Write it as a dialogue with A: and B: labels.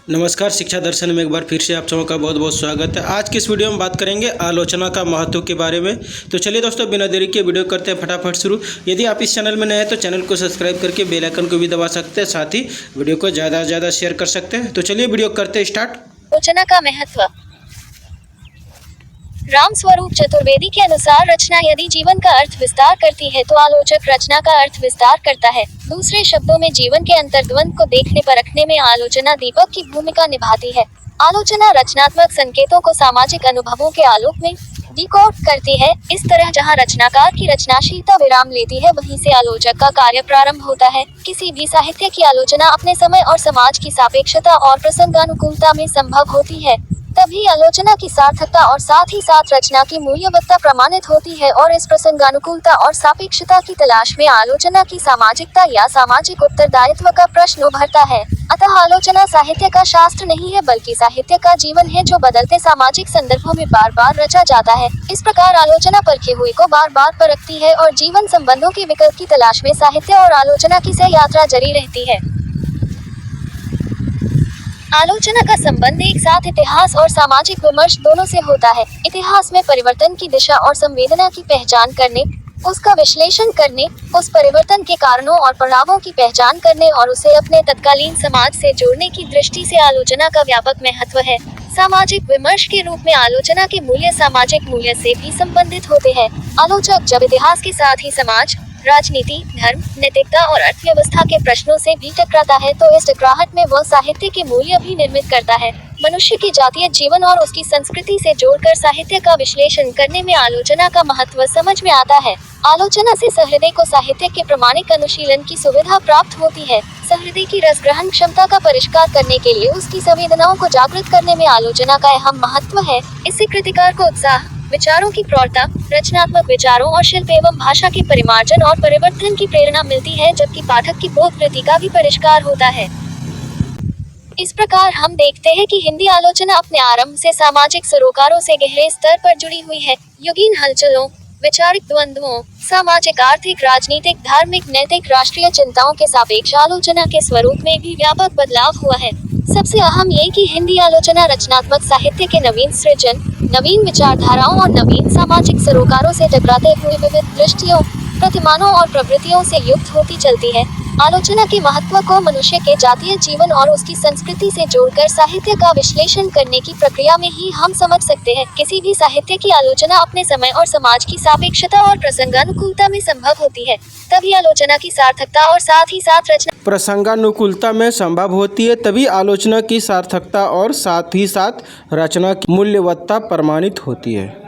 A: नमस्कार, शिक्षा दर्शन में एक बार फिर से आप सबों का बहुत बहुत स्वागत है। आज की इस वीडियो में बात करेंगे आलोचना का महत्व के बारे में। तो चलिए दोस्तों, बिना देरी के वीडियो करते हैं फटाफट शुरू। यदि आप इस चैनल में नए हैं तो चैनल को सब्सक्राइब करके बेल आइकन को भी दबा सकते हैं, साथ ही वीडियो को ज़्यादा से ज़्यादा शेयर कर सकते हैं। तो चलिए वीडियो करते हैं स्टार्ट।
B: आलोचना का महत्व। राम स्वरूप चतुर्वेदी के अनुसार रचना यदि जीवन का अर्थ विस्तार करती है तो आलोचक रचना का अर्थ विस्तार करता है। दूसरे शब्दों में जीवन के अंतर्द्वंद को देखने परखने में आलोचना दीपक की भूमिका निभाती है। आलोचना रचनात्मक संकेतों को सामाजिक अनुभवों के आलोक में डिकोड करती है। इस तरह जहां रचनाकार की रचनाशीलता विराम लेती है, वहीं से आलोचक का कार्य प्रारंभ होता है। किसी भी साहित्य की आलोचना अपने समय और समाज की सापेक्षता और प्रसंगानुकूलता में संभव होती है। तभी आलोचना की सार्थकता और साथ ही साथ रचना की मूल्यवत्ता प्रमाणित होती है। और इस प्रसंगानुकूलता और सापेक्षता की तलाश में आलोचना की सामाजिकता या सामाजिक उत्तरदायित्व का प्रश्न उभरता है। अतः आलोचना साहित्य का शास्त्र नहीं है, बल्कि साहित्य का जीवन है, जो बदलते सामाजिक संदर्भों में बार बार रचा जाता है। इस प्रकार आलोचना परखे हुए को बार बार परखती है और जीवन संबंधों के विकल्प की तलाश में साहित्य और आलोचना की सह यात्रा जारी रहती है। आलोचना का संबंध एक साथ इतिहास और सामाजिक विमर्श दोनों से होता है। इतिहास में परिवर्तन की दिशा और संवेदना की पहचान करने, उसका विश्लेषण करने, उस परिवर्तन के कारणों और प्रभावों की पहचान करने और उसे अपने तत्कालीन समाज से जोड़ने की दृष्टि से आलोचना का व्यापक महत्व है। सामाजिक विमर्श के रूप में आलोचना के मूल्य सामाजिक मूल्य से भी संबंधित होते हैं। आलोचक जब इतिहास के साथ ही समाज, राजनीति, धर्म, नैतिकता और अर्थव्यवस्था के प्रश्नों से भी टकराता है, तो इस टकराहट में वह साहित्य के मूल्य भी निर्मित करता है। मनुष्य की जातीय जीवन और उसकी संस्कृति से जोड़कर साहित्य का विश्लेषण करने में आलोचना का महत्व समझ में आता है। आलोचना से सहृदय को साहित्य के प्रमाणिक अनुशीलन की सुविधा प्राप्त होती है। सहृदय की रस ग्रहण क्षमता का परिष्कार करने के लिए उसकी संवेदनाओं को जागृत करने में आलोचना का अहम महत्व है। इससे कृतिकार को उत्साह, विचारों की प्रौढ़ता, रचनात्मक विचारों और शिल्प एवं भाषा के परिमार्जन और परिवर्तन की प्रेरणा मिलती है, जबकि पाठक की बोध वृत्ति का भी परिष्कार होता है। इस प्रकार हम देखते हैं कि हिंदी आलोचना अपने आरंभ से सामाजिक सरोकारों से गहरे स्तर पर जुड़ी हुई है। युगीन हलचलों, वैचारिक द्वंद्वों, सामाजिक, आर्थिक, राजनीतिक, धार्मिक, नैतिक, राष्ट्रीय चिंताओं के सापेक्ष आलोचना के स्वरूप में भी व्यापक बदलाव हुआ है। सबसे अहम ये कि हिंदी आलोचना रचनात्मक साहित्य के नवीन सृजन, नवीन विचारधाराओं और नवीन सामाजिक सरोकारों से टकराते हुए विविध दृष्टियों, प्रतिमानों और प्रवृत्तियों से युक्त होती चलती है। आलोचना के महत्व को मनुष्य के जातीय जीवन और उसकी संस्कृति से जोड़कर साहित्य का विश्लेषण करने की प्रक्रिया में ही हम समझ सकते हैं। किसी भी साहित्य की आलोचना अपने समय और समाज की सापेक्षता और प्रसंगानुकूलता में संभव होती है। तभी आलोचना की सार्थकता और साथ ही साथ रचना
A: प्रसंगानुकूलता में संभव होती है, तभी आलोचना की सार्थकता और साथ ही साथ रचना की मूल्यवत्ता प्रमाणित होती है।